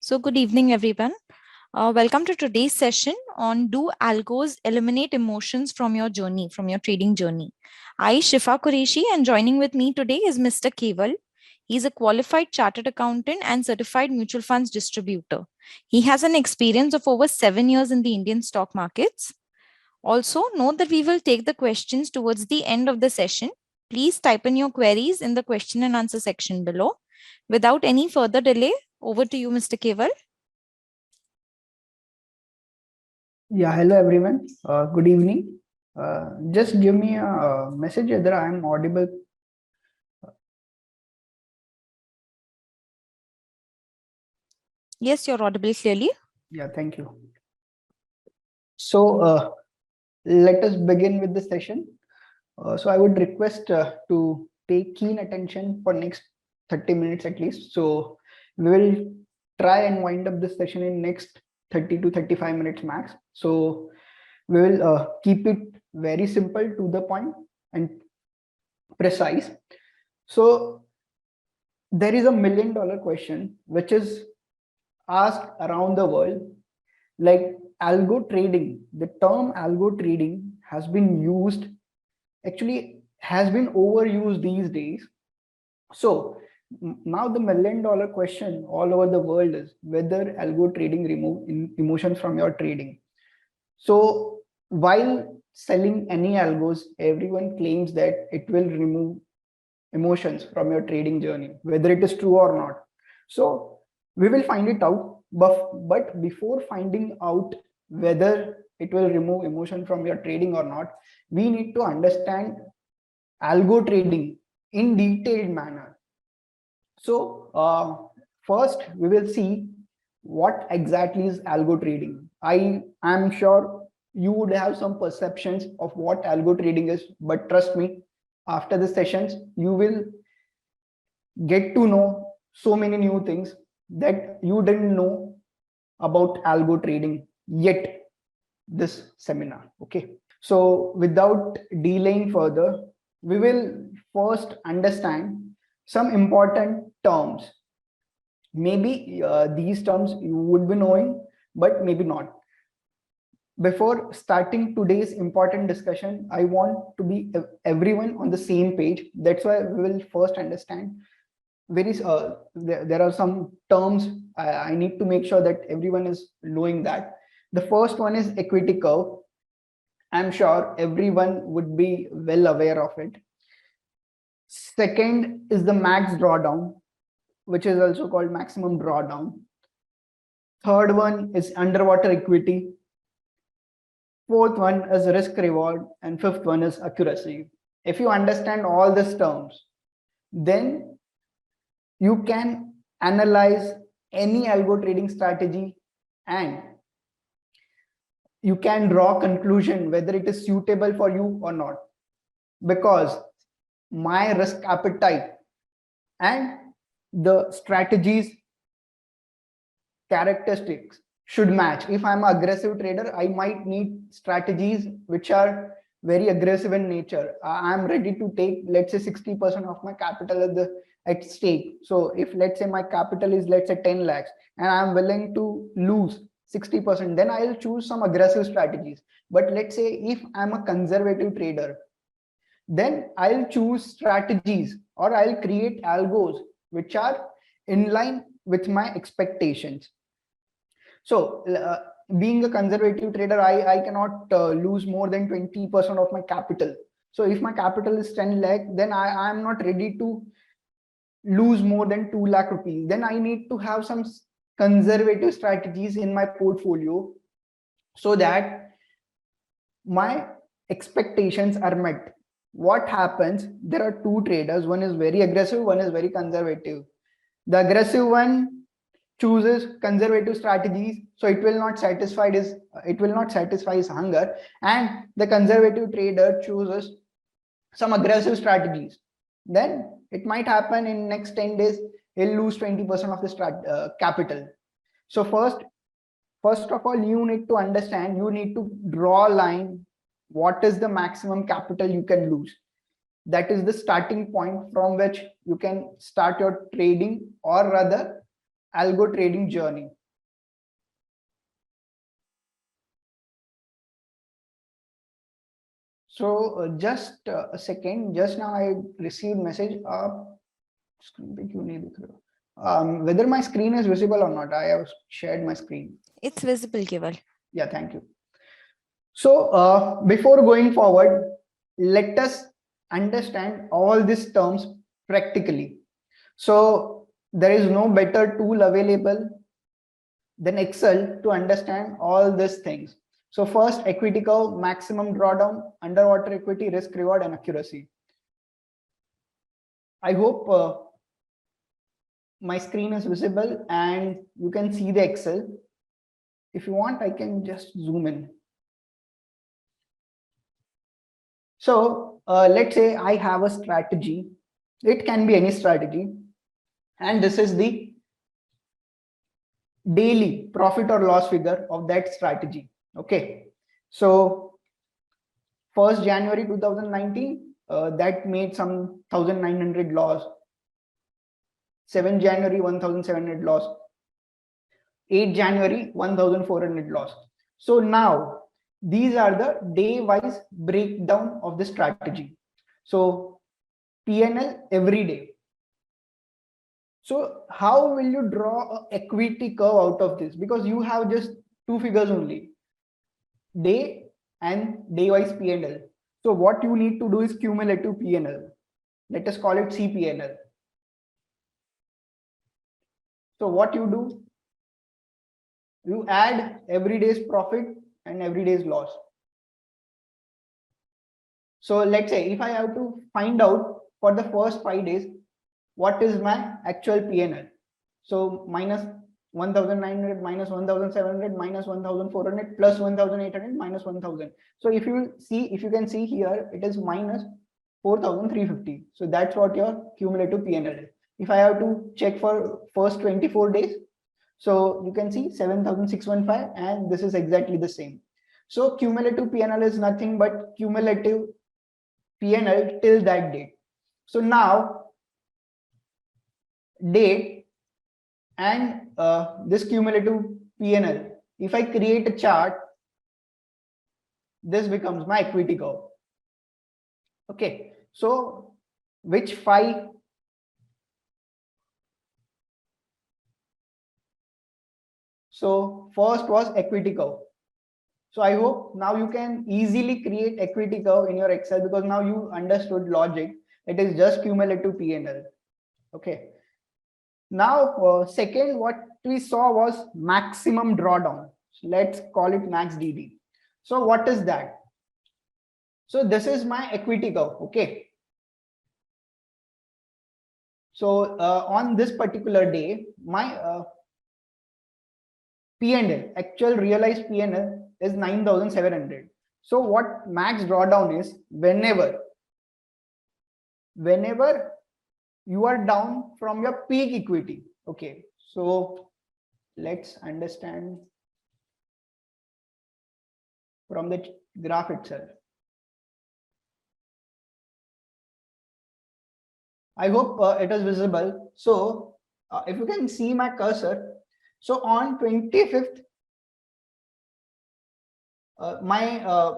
So, good evening, everyone. Welcome to today's session on Do Algos Eliminate Emotions from Your Journey, from your trading journey? I, Shifa Qureshi, and joining with me today is Mr. Keval. He's a qualified chartered accountant and certified mutual funds distributor. He has an experience of over 7 years in the Indian stock markets. Also, note that we will take the questions towards the end of the session. Please type in your queries in the question and answer section below. Without any further delay, over to you, Mr. Keval. Yeah, hello everyone. Good evening. Just give me a message whether I am audible. Yes, you're audible clearly. Yeah, thank you. So let us begin with the session. So I would request to pay keen attention for next 30 minutes at least. So we will try and wind up this session in next 30 to 35 minutes max. So we will keep it very simple, to the point and precise. So there is a $1 million question which is asked around the world, like algo trading. The term algo trading has been used, actually has been overused these days. So now the $1 million question all over the world is whether algo trading remove emotions from your trading. So while selling any algos, everyone claims that it will remove emotions from your trading journey, whether it is true or not. So we will find it out, but before finding out whether it will remove emotion from your trading or not, we need to understand algo trading in detailed manner. So first we will see what exactly is algo trading. I am sure you would have some perceptions of what algo trading is, but trust me, after the sessions you will get to know so many new things that you didn't know about algo trading yet this seminar. Okay, so without delaying further, we will first understand some important terms. Maybe these terms you would be knowing, but maybe not. Before starting today's important discussion, I want to be everyone on the same page. That's why we will first understand there are some terms I need to make sure that everyone is knowing that. The first one is equity curve. I'm sure everyone would be well aware of it. Second is the max drawdown, which is also called maximum drawdown. Third one is underwater equity. Fourth one is risk reward, and fifth one is accuracy. If you understand all these terms, then you can analyze any algo trading strategy and you can draw conclusion whether it is suitable for you or not, because my risk appetite and the strategies characteristics should match. If I'm an aggressive trader, I might need strategies which are very aggressive in nature. I'm ready to take, let's say, 60% of my capital at stake. So if let's say my capital is, let's say, 10 lakhs and I'm willing to lose 60%, then I'll choose some aggressive strategies. But let's say if I'm a conservative trader, then I'll choose strategies or I'll create algos which are in line with my expectations. So being a conservative trader, I cannot lose more than 20% of my capital. So if my capital is 10 lakh, then I am not ready to lose more than 2 lakh rupees. Then I need to have some conservative strategies in my portfolio so that my expectations are met. What happens? There are two traders. One is very aggressive, one is very conservative. The aggressive one chooses conservative strategies, so it will not satisfy his hunger, and the conservative trader chooses some aggressive strategies. Then it might happen in next 10 days he'll lose 20% of the capital. So first of all, you need to understand, you need to draw a line. What is the maximum capital you can lose? That is the starting point from which you can start your trading, or rather algo trading journey. So just a second, just now I received message. Screen पे क्यों नहीं दिख रहा? Whether my screen is visible or not, I have shared my screen. It's visible, Keval. Yeah, thank you. So before going forward, let us understand all these terms practically. So there is no better tool available than Excel to understand all these things. So first, equity curve, maximum drawdown, underwater equity, risk reward, and accuracy. I hope my screen is visible and you can see the Excel. If you want, I can just zoom in. So let's say I have a strategy. It can be any strategy. And this is the daily profit or loss figure of that strategy. Okay. So 1st January 2019, that made some 1,900 loss. 7 January 1,700 loss. 8 January 1,400 loss. So now these are the day-wise breakdown of the strategy. So P&L every day. So how will you draw an equity curve out of this? Because you have just two figures only, day and day-wise P&L. So what you need to do is cumulative P&L. Let us call it CP&L. So what you do? You add every day's profit and every day's loss. So let's say if I have to find out for the first 5 days, what is my actual P&L? So minus 1,900 minus 1,700 minus 1,400 plus 1,800 minus 1,000. So if you can see here, it is minus 4,350. So that's what your cumulative P&L is. If I have to check for first 24 days, so you can see 7,615 and this is exactly the same. So cumulative P&L is nothing but cumulative P&L till that date. So now date and this cumulative P&L, if I create a chart, this becomes my equity curve. Okay, so which 5 so first was equity curve. So I hope now you can easily create equity curve in your Excel because now you understood logic. It is just cumulative P&L. Okay. Now, second, what we saw was maximum drawdown. So let's call it max DD. So what is that? So this is my equity curve. Okay. So on this particular day, my P&L, actual realized P&L is 9,700. So what max drawdown is, whenever you are down from your peak equity. Okay, so let's understand from the graph itself. I hope it is visible. So if you can see my cursor, so on 25th, my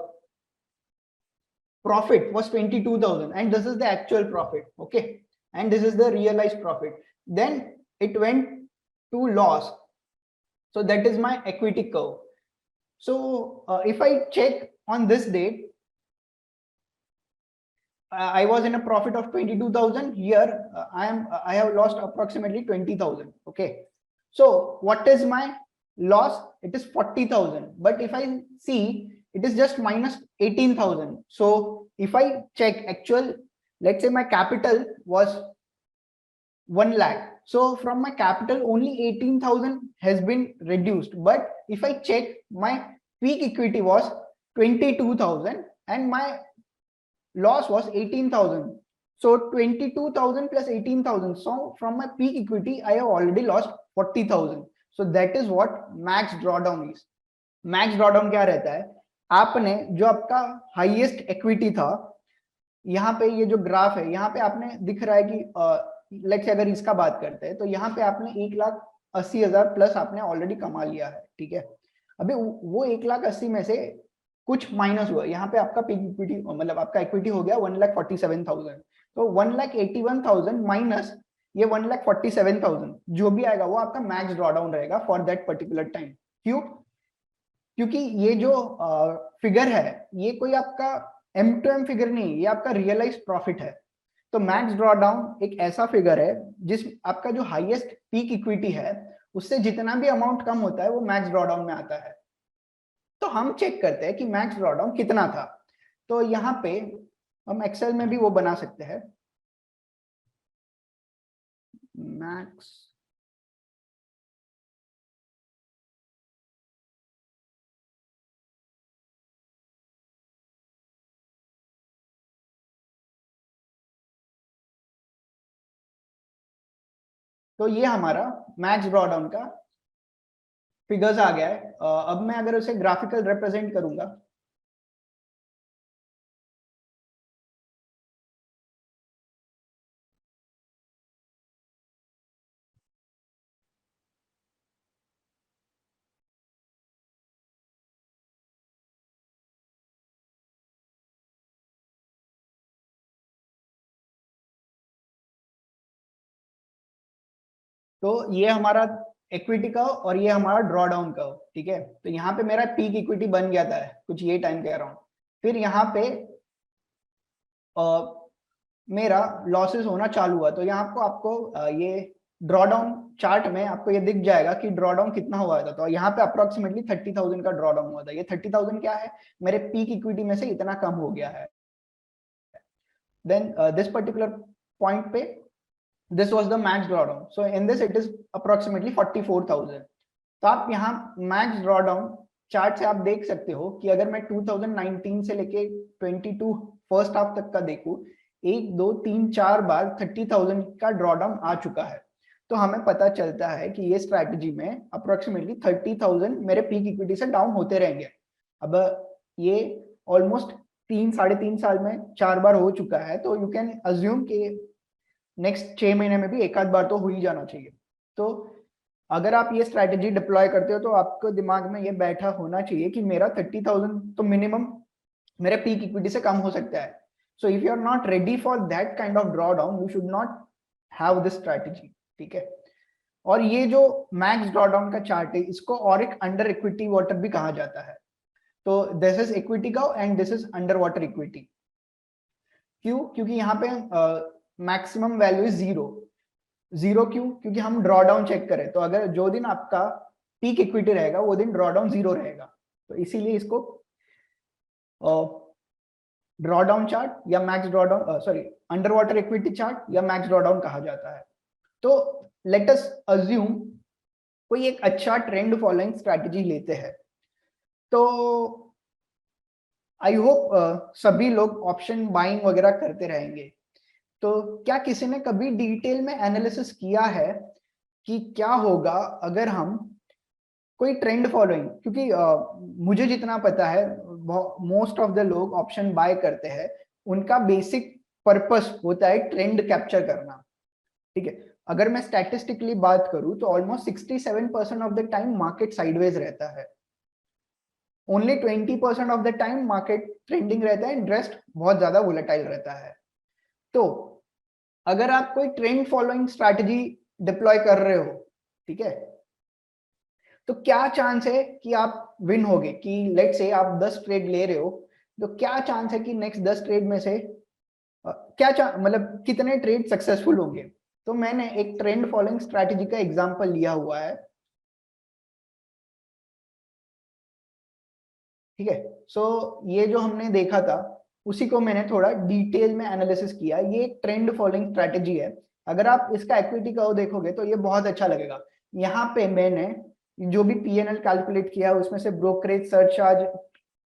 profit was 22,000 and this is the actual profit. Okay, and this is the realized profit. Then it went to loss. So that is my equity curve. So if I check on this date, I was in a profit of 22,000. Here I have lost approximately 20,000. Okay, so what is my loss? It is 40,000. But if I see, it is just minus 18,000. So if I check actual, let's say my capital was 1 lakh. So from my capital, only 18,000 has been reduced. But if I check, my peak equity was 22,000 and my loss was 18,000. So 22,000 plus 18,000. So from my peak equity, I have already lost 40,000. So that is what max drawdown is. Max drawdown क्या रहता है? आपने जो आपका highest equity था, यहाँ पे ये जो ग्राफ है, यहाँ पे आपने दिख रहा है कि लेट्स से अगर इसका बात करते हैं तो यहाँ पे आपने 1,80,000 1,80,000 प्लस आपने ऑलरेडी कमा लिया है, ठीक है। अभी वो 1,80,000 में से कुछ माइनस हुआ, यहाँ पे आपका पीक इक्विटी मतलब आपका इक्विटी हो गया 1,47,000, तो 1,81,000 माइनस ये 1,47,000 जो भी आएगा वो आपका मैक्स ड्रॉडाउन रहेगा फॉर दैट पर्टिकुलर टाइम। क्यों? क्योंकि ये जो फिगर है ये कोई आपका M2M फिगर नहीं, ये आपका रियलाइज प्रॉफिट है। तो मैक्स ड्रॉडाउन एक ऐसा फिगर है जिस आपका जो हाईएस्ट पीक इक्विटी है उससे जितना भी अमाउंट कम होता है वो मैक्स ड्रॉडाउन में आता है। तो हम चेक करते हैं कि मैक्स ड्रॉडाउन कितना था। तो यहाँ पे हम एक्सेल में भी वो बना सकते हैं, मैक्स तो ये हमारा मैक्स ड्रॉडाउन का फिगर्स आ गया है। अब मैं अगर उसे ग्राफिकल रिप्रेजेंट करूंगा तो ये हमारा इक्विटी का और ये हमारा ड्रॉडाउन का, ठीक है। तो यहाँ पे मेरा पीक इक्विटी बन गया था कुछ ये टाइम के अराउंड, फिर यहाँ पे मेरा लॉसेस होना चालू हुआ। तो यहाँ आपको ये ड्रॉडाउन चार्ट में आपको ये दिख जाएगा कि ड्रॉडाउन कितना हुआ था। तो यहाँ पे अप्रोक्सीमेटली 30,000 का ड्रॉडाउन हुआ था। ये 30,000 क्या है, मेरे पीक इक्विटी में से इतना कम हो गया है। देन दिस पर्टिकुलर पॉइंट पे this was the max drawdown, so in this it is approximately 44,000। तो आप यहाँ max drawdown चार्ट से आप देख सकते हो कि अगर मैं 2019 से लेके 22 फर्स्ट हाफ तक का देखूं, 1 2 3 4 बार 30,000 का ड्रॉडाउन आ चुका है। तो हमें पता चलता है कि ये स्ट्रैटेजी में अप्रोक्सीमेटली 30,000 मेरे पीक इक्विटी से डाउन होते रहेंगे। अब ये ऑलमोस्ट 3-3.5 साल में 4 बार हो चुका है, तो यू कैन अज्यूम कि नेक्स्ट 6 महीने में भी एक आध बार तो हो ही जाना चाहिए। तो अगर आप ये स्ट्रैटेजी डिप्लॉय करते हो तो आपको दिमाग में ये बैठा होना चाहिए कि मेरा 30,000 तो मिनिमम मेरे पीक इक्विटी से कम हो सकता है। So if you are not ready for that kind of draw down, you should not have this strategy, ठीक है। और ये जो मैक्स ड्रॉ डाउन का चार्ट है इसको और एक अंडर इक्विटी वाटर भी कहा जाता है। तो दिस इज इक्विटी का and this is under water equity. क्यों? क्योंकि यहाँ पे मैक्सिमम वैल्यू इज 0। क्यों? क्योंकि हम ड्रॉ डाउन चेक करें तो अगर जो दिन आपका पीक इक्विटी रहेगा वो दिन ड्रॉ डाउन 0 रहेगा। तो इसीलिए इसको ड्रॉ डाउन चार्ट या max draw down sorry under water equity chart या मैक्स ड्रॉ डाउन कहा जाता है। तो लेट अस अज्यूम कोई एक अच्छा ट्रेंड फॉलोइंग स्ट्रैटेजी लेते हैं। तो आई होप सभी लोग ऑप्शन बाइंग वगैरह करते रहेंगे। तो क्या किसी ने कभी डिटेल में एनालिसिस किया है कि क्या होगा अगर हम कोई ट्रेंड फॉलोइंग, क्योंकि मुझे जितना पता है मोस्ट ऑफ द लोग ऑप्शन बाय करते हैं, उनका बेसिक पर्पस होता है ट्रेंड कैप्चर करना, ठीक है। अगर मैं स्टैटिस्टिकली बात करूं तो almost 67% of the time market sideways रहता है, only 20% of the time market trending रहता है एंड रेस्ट बहुत ज्यादा वोलेटाइल रहता है। तो अगर आप कोई ट्रेंड फॉलोइंग स्ट्रैटेजी डिप्लॉय कर रहे हो, ठीक है, तो क्या चांस है कि आप विन होगे? कि लेट से आप 10 ट्रेड ले रहे हो, तो क्या चांस है कि नेक्स्ट 10 ट्रेड में से मतलब कितने ट्रेड सक्सेसफुल होंगे? तो मैंने एक ट्रेंड फॉलोइंग स्ट्रैटेजी का एग्जांपल लिया हुआ है, ठीक है। सो ये जो हमने देखा था उसी को मैंने थोड़ा डिटेल में एनालिसिस किया। ये एक ट्रेंड फॉलोइंग स्ट्रैटेजी है। अगर आप इसका इक्विटी कर्व देखोगे तो ये बहुत अच्छा लगेगा। यहाँ पे मैंने जो भी पीएनएल कैलकुलेट किया है उसमें से brokerage, surcharge,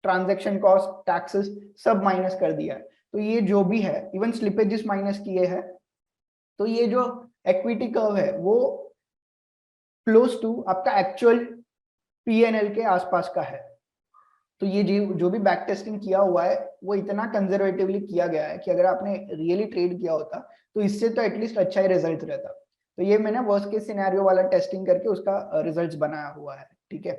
transaction cost, taxes सब माइनस कर दिया है। तो ये जो भी है, इवन स्लिपेजेस माइनस किए हैं, तो ये जो इक्विटी कर्व है वो क्लोज टू आपका एक्चुअल पीएनएल के आसपास का है। तो ये जो भी बैक टेस्टिंग किया हुआ है वो इतना कंजर्वेटिवली किया गया है कि अगर आपने रियली ट्रेड किया होता तो इससे तो एटलीस्ट अच्छा ही रिजल्ट रहता। तो ये मैंने वर्स्ट केस सिनेरियो वाला टेस्टिंग करके उसका रिजल्ट्स बनाया हुआ है, ठीक है।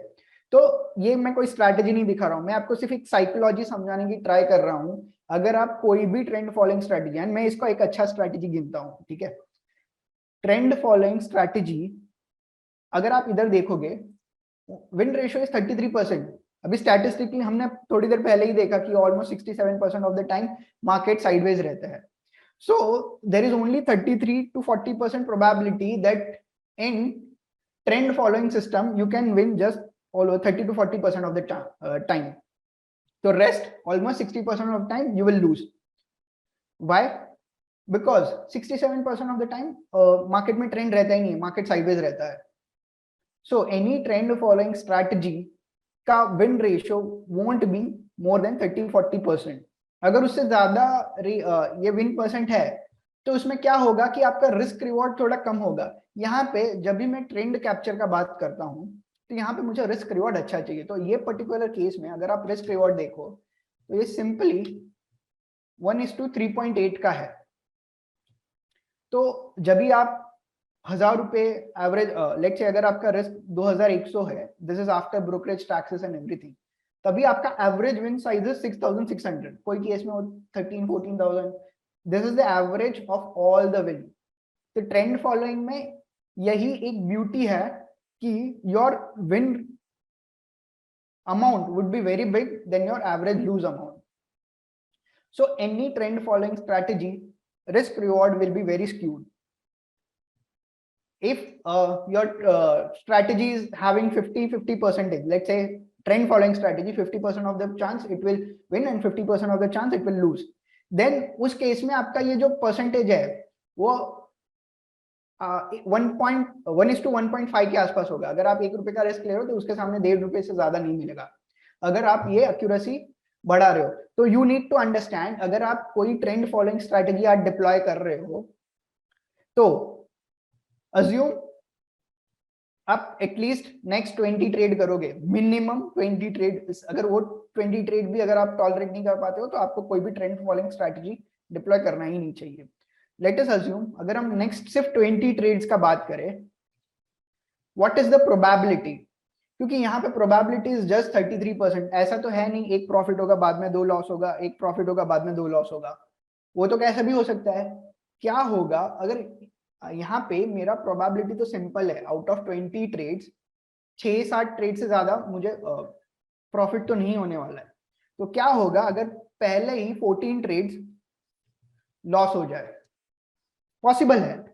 तो ये मैं कोई स्ट्रैटेजी नहीं दिखा रहा हूँ, मैं आपको सिर्फ एक साइकोलॉजी समझाने की ट्राई कर रहा हूँ। अगर आप कोई भी ट्रेंड फॉलोइंग स्ट्रैटेजी, एंड मैं इसको एक अच्छा स्ट्रैटेजी गिनता हूँ, ठीक है, ट्रेंड फॉलोइंग स्ट्रैटेजी, अगर आप इधर देखोगे विन रेशियो इज 33%। अभी स्टैटिस्टिकली हमने थोड़ी देर पहले ही देखा कि almost 67% of the time market sideways रहता है। So there is only 33 to 40% probability that in trend following system you can win just all 30 to 40% of the time. So rest almost 60% of time you will lose. Why? Because 67% of the time market में trend रहता ही नहीं, market sideways रहता है. So any trend following strategy का win ratio won't be more than 30-40%. अगर उससे ज्यादा ये विन परसेंट है तो उसमें क्या होगा कि आपका रिस्क रिवॉर्ड थोड़ा कम होगा। यहाँ पे जब भी मैं ट्रेंड कैप्चर का बात करता हूँ तो यहाँ पे मुझे रिस्क रिवॉर्ड अच्छा चाहिए। तो ये पर्टिकुलर केस में अगर आप रिस्क रिवॉर्ड देखो तो ये सिंपली 1:3.8 का है। तो जब भी आप 1000 रुपए एवरेज, लेट्स से अगर आपका रिस्क 2100 है, this is after brokerage taxes and everything, तभी आपका एवरेज विन साइज है 6600, कोई केस में 13-14,000। This is the average of all the win. तो ट्रेंड फॉलोइंग में यही एक ब्यूटी है कि your win amount would be very big then your average lose amount. So any trend following strategy risk reward will be very skewed. If your strategy is having 50%, let's say trend following strategy, 50% of the chance it will win and 50% of the chance it will lose, then उस case में आपका ये जो percentage है वो 1:1.5 के आसपास होगा। अगर आप ₹1 का रिस्क ले रहे हो तो उसके सामने ₹1.5 से ज्यादा नहीं मिलेगा अगर आप ये एक्यूरेसी बढ़ा रहे हो। तो यू नीड टू अंडरस्टैंड, अगर आप कोई ट्रेंड फॉलोइंग स्ट्रैटेजी आप डिप्लॉय कर रहे हो तो अज्यूम आप एटलीस्ट नेक्स्ट 20 ट्रेड करोगे, मिनिमम 20 ट्रेड। अगर वो 20 ट्रेड भी अगर आप टॉलरेट नहीं कर पाते हो तो आपको कोई भी ट्रेंड फॉलोइंग स्ट्रैटेजी डिप्लॉय करना ही नहीं चाहिए। लेट अस अज्यूम अगर हम नेक्स्ट सिर्फ 20 ट्रेड्स का बात करें, व्हाट इज द प्रोबेबिलिटी? क्योंकि यहाँ पे प्रोबेबिलिटी इज जस्ट 33%। ऐसा तो है नहीं एक प्रॉफिट होगा बाद में 2 लॉस होगा, एक प्रॉफिट होगा बाद में 2 लॉस होगा, वो तो कैसे भी हो सकता है। क्या होगा अगर यहाँ पे मेरा प्रोबेबिलिटी तो सिंपल है, आउट ऑफ 20 ट्रेड्स 6-7 ट्रेड से ज्यादा मुझे प्रॉफिट तो नहीं होने वाला है। तो क्या होगा अगर पहले ही 14 ट्रेड्स लॉस हो जाए? पॉसिबल है,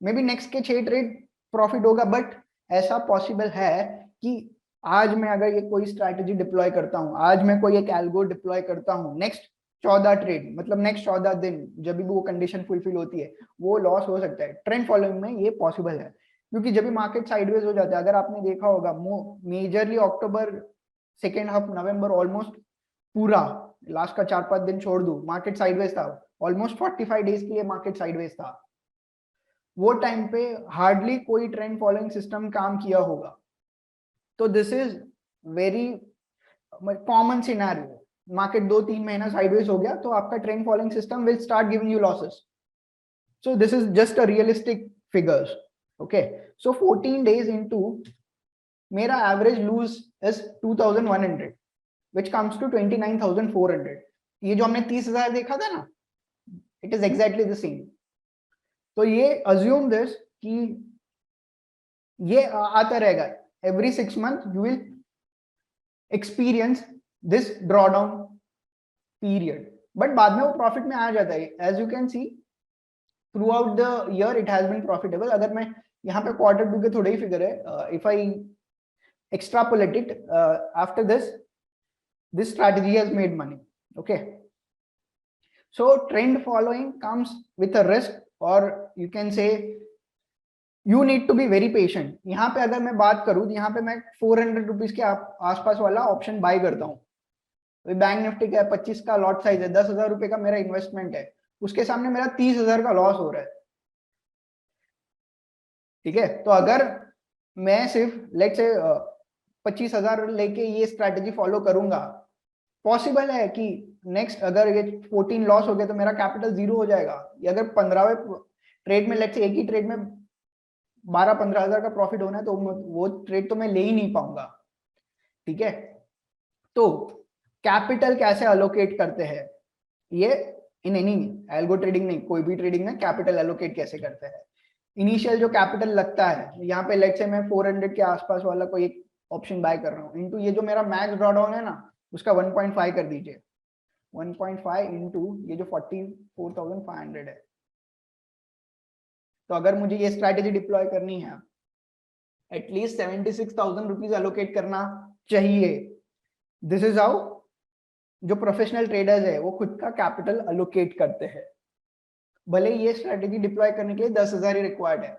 मे बी नेक्स्ट के 6 ट्रेड प्रॉफिट होगा, बट ऐसा पॉसिबल है कि आज मैं अगर ये कोई स्ट्रैटेजी डिप्लॉय करता हूं, आज मैं कोई एक एल्गो डिप्लॉय करता हूं, नेक्स्ट 14 ट्रेड मतलब नेक्स्ट 14 दिन जब भी वो कंडीशन फुलफिल होती है वो लॉस हो सकता है। ट्रेंड फॉलोइंग में ये पॉसिबल है क्योंकि जब भी मार्केट साइडवेज हो जाता है, अगर आपने देखा होगा मेजरली अक्टूबर, सेकेंड हाफ नवंबर, ऑलमोस्ट पूरा लास्ट का 4-5 दिन छोड़ दू मार्केट साइडवेज था, ऑलमोस्ट 45 डेज के लिए मार्केट साइडवेज था। वो टाइम पे हार्डली कोई ट्रेंड फॉलोइंग सिस्टम काम किया होगा। तो this is very common scenario. Market 2-3 महीना साइडवेज हो गया तो आपका trend following system will start giving you losses. So this is just a realistic figures, okay. So 14 days into मेरा average loss is 2100 which comes to 29,400। ये जो हमने 30,000 देखा था ना, it is exactly the same. तो ये अज्यूम दिस कि ये आता रहेगा every 6 months you will experience this drawdown period, but बाद में वो प्रॉफिट में आ जाता है। as you can see throughout the year it has been profitable। अगर मैं यहाँ पे Q2 के थोड़े ही फिगर है, if I extrapolate it, after this strategy has made money, okay। so trend following comes with a risk, or you can say you need to be very patient। यहाँ पे अगर मैं बात करूँ तो यहाँ पे मैं 400 रुपीज के आसपास वाला ऑप्शन बाय करता हूँ। बैंक निफ्टी का 25 का लॉट साइज है, 10,000 रुपए का मेरा इन्वेस्टमेंट है, उसके सामने मेरा 30,000 का लॉस हो रहा है, ठीक है। तो अगर मैं सिर्फ लेट से 25,000 लेके ये स्ट्रैटेजी फॉलो करूंगा, पॉसिबल है कि नेक्स्ट अगर ये 14 लॉस हो गया तो मेरा कैपिटल 0 हो जाएगा। या अगर 15वें ट्रेड में लेट से एक ही ट्रेड में 12-15 हजार का प्रॉफिट होना है तो वो ट्रेड तो मैं ले ही नहीं पाऊंगा। ठीक है, तो कैपिटल कैसे अलोकेट करते हैं ये, इन एनी एल्गो ट्रेडिंग नहीं, कोई भी ट्रेडिंग में कैपिटल एलोकेट कैसे करते हैं। इनिशियल जो कैपिटल लगता है, यहाँ पे लेट्स से मैं 400 के आसपास वाला कोई एक ऑप्शन बाय कर रहा हूँ, इनटू ये जो मेरा मैक्स ड्रॉडाउन है ना उसका 1.5 कर दीजिए। 1.5 इंटू ये जो 44,500 है। तो अगर मुझे ये स्ट्रैटेजी डिप्लॉय करनी है, एटलीस्ट 76,000 रुपीज एलोकेट करना चाहिए। दिस इज हाउ जो प्रोफेशनल ट्रेडर्स है वो खुद का कैपिटल अलोकेट करते हैं। भले ये स्ट्रैटेजी डिप्लॉय करने के लिए 10,000 ही रिक्वायर्ड है,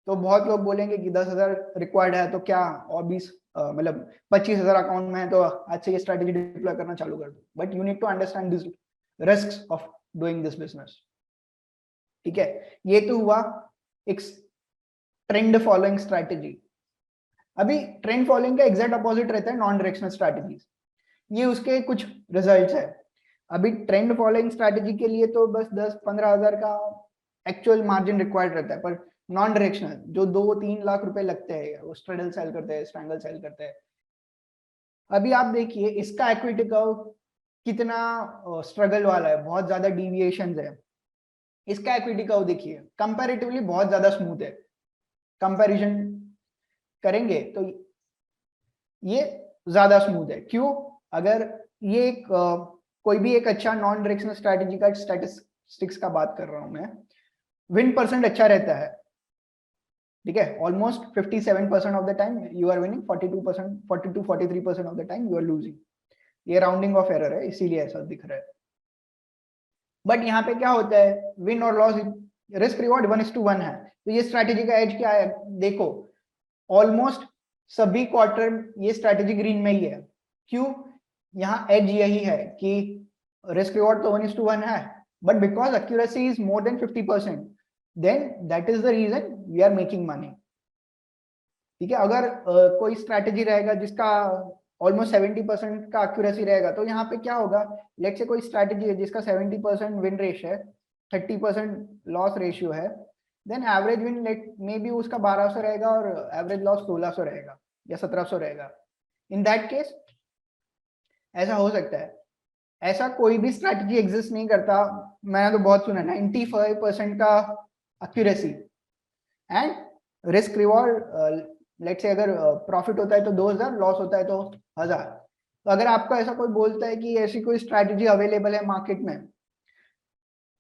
तो बहुत लोग बोलेंगे कि 10,000 रिक्वायर्ड है तो क्या और 20 मतलब 25,000 अकाउंट में है तो आज से ये स्ट्रैटेजी डिप्लॉय करना चालू कर दो। But you need to understand this risks of doing this business. ठीक है, ये तो हुआ एक ट्रेंड फॉलोइंग स्ट्रैटेजी। अभी ट्रेंड फॉलोइंग का एग्जैक्ट अपोजिट रहता है नॉन डायरेक्शनल स्ट्रैटेजीज। ये उसके कुछ रिजल्ट्स है। अभी ट्रेंड फॉलोइंग स्ट्रैटेजी के लिए तो बस 10-15 हजार का एक्चुअल मार्जिन रिक्वायर्ड रहता है, पर नॉन डायरेक्शनल जो 2-3 लाख रुपए लगते हैं, वो स्ट्रेडल सेल करते हैं, स्ट्रैंगल सेल करते हैं। अभी आप देखिए इसका इक्विटी कर्व कितना स्ट्रगल वाला है, बहुत ज्यादा डिविएशंस है। इसका इक्विटी कर्व देखिए कंपैरेटिवली बहुत ज्यादा स्मूथ है। कंपैरिजन करेंगे तो ये ज्यादा स्मूथ है। क्यों? अगर ये एक कोई भी एक अच्छा नॉन डायरेक्शनल स्ट्रैटेजी का स्टैटिस्टिक्स का बात कर रहा हूं मैं, विन परसेंट अच्छा रहता है। ठीक है, almost 57% of the time you are winning, 42%, 42-43% of the time you are losing. ये राउंडिंग ऑफ एरर है, इसीलिए ऐसा दिख रहा है। बट यहाँ पे क्या होता है, विन और लॉस रिस्क रिवॉर्ड 1:1 है। तो ये स्ट्रैटेजी का एज क्या है देखो, ऑलमोस्ट सभी क्वार्टर ये स्ट्रैटेजी ग्रीन में ही है। क्यों? यहाँ एज यही है कि रिस्क रिवॉर्ड तो 1:1 है, but because accuracy is more than 50%, then that is the reason we are making money. ठीक है, अगर कोई स्ट्रैटेजी रहेगा जिसका ऑलमोस्ट 70% का एक्यूरेसी रहेगा, तो यहाँ पे क्या होगा, लेट्स से कोई स्ट्रैटेजी है जिसका 70% विन रेशियो है, 30% लॉस रेशियो है, then average win may be उसका 1200 रहेगा और एवरेज लॉस 1600 रहेगा या 1700 रहेगा। इन दैट केस ऐसा हो सकता है। ऐसा कोई भी स्ट्रैटेजी एग्जिस्ट नहीं करता, मैंने तो बहुत सुना 95% का accuracy and risk reward. Let's say अगर प्रॉफिट होता है तो 2,000, लॉस होता है तो 1,000। तो अगर आपको ऐसा कोई बोलता है कि ऐसी कोई स्ट्रैटेजी अवेलेबल है मार्केट में,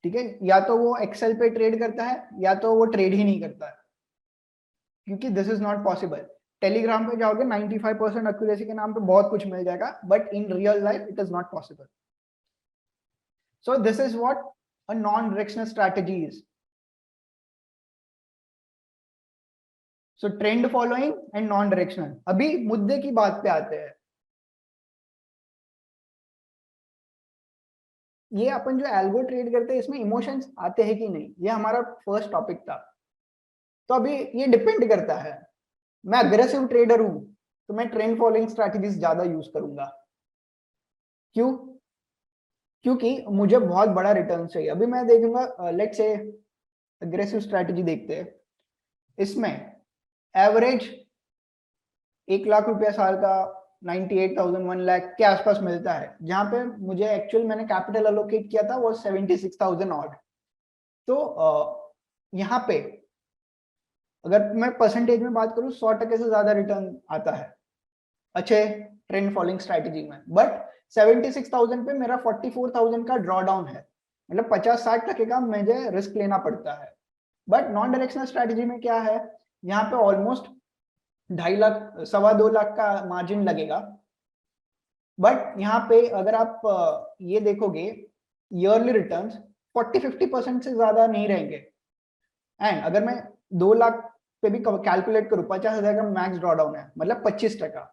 ठीक है, या तो वो एक्सेल पे ट्रेड करता है या तो वो ट्रेड ही नहीं करता है, क्योंकि this is not possible. Telegram पे जाओगे 95% एक्यूरेसी के नाम पे बहुत कुछ मिल जाएगा, but in real life it is not possible. So this is what a non directional strategy is. So trend following and non directional. अभी मुद्दे की बात पे आते हैं। ये अपन जो एल्गो ट्रेड करते हैं इसमें इमोशंस आते हैं कि नहीं, ये हमारा फर्स्ट टॉपिक था। तो अभी ये डिपेंड करता है। मैं अग्रेसिव ट्रेडर हूं तो मैं ट्रेंड फॉलोइंग स्ट्रैटेजीज ज्यादा यूज करूंगा। क्यों? क्योंकि मुझे बहुत बड़ा रिटर्न चाहिए। अभी मैं देखूंगा, लेट्स से अग्रेसिव स्ट्रैटेजी देखते हैं, इसमें एवरेज 1 लाख रुपया साल का 98,000 1 लाख के आसपास मिलता है, जहां पे मुझे एक्चुअल मैंने कैपिटल अलोकेट किया था वो 76,000 ऑड। तो यहाँ पे अगर मैं परसेंटेज में बात करूं 100% से ज्यादा रिटर्न आता है अच्छे ट्रेंड फॉलोइंग स्ट्रैटेजी में। बट 76,000 पे मेरा 44,000 का ड्रॉ डाउन है, मतलब 50-60% का मुझे रिस्क लेना पड़ता है। बट नॉन डायरेक्शनल स्ट्रैटेजी में क्या है, यहाँ पे ऑलमोस्ट 2.5 लाख 2.25 लाख का मार्जिन लगेगा। बट यहाँ पे अगर आप ये देखोगे ईयरली रिटर्न्स 40-50% से ज्यादा नहीं रहेंगे। एंड अगर मैं 2 लाख पे भी कैलकुलेट करूं, 50,000 का मैक्स ड्रॉडाउन है, मतलब 25%।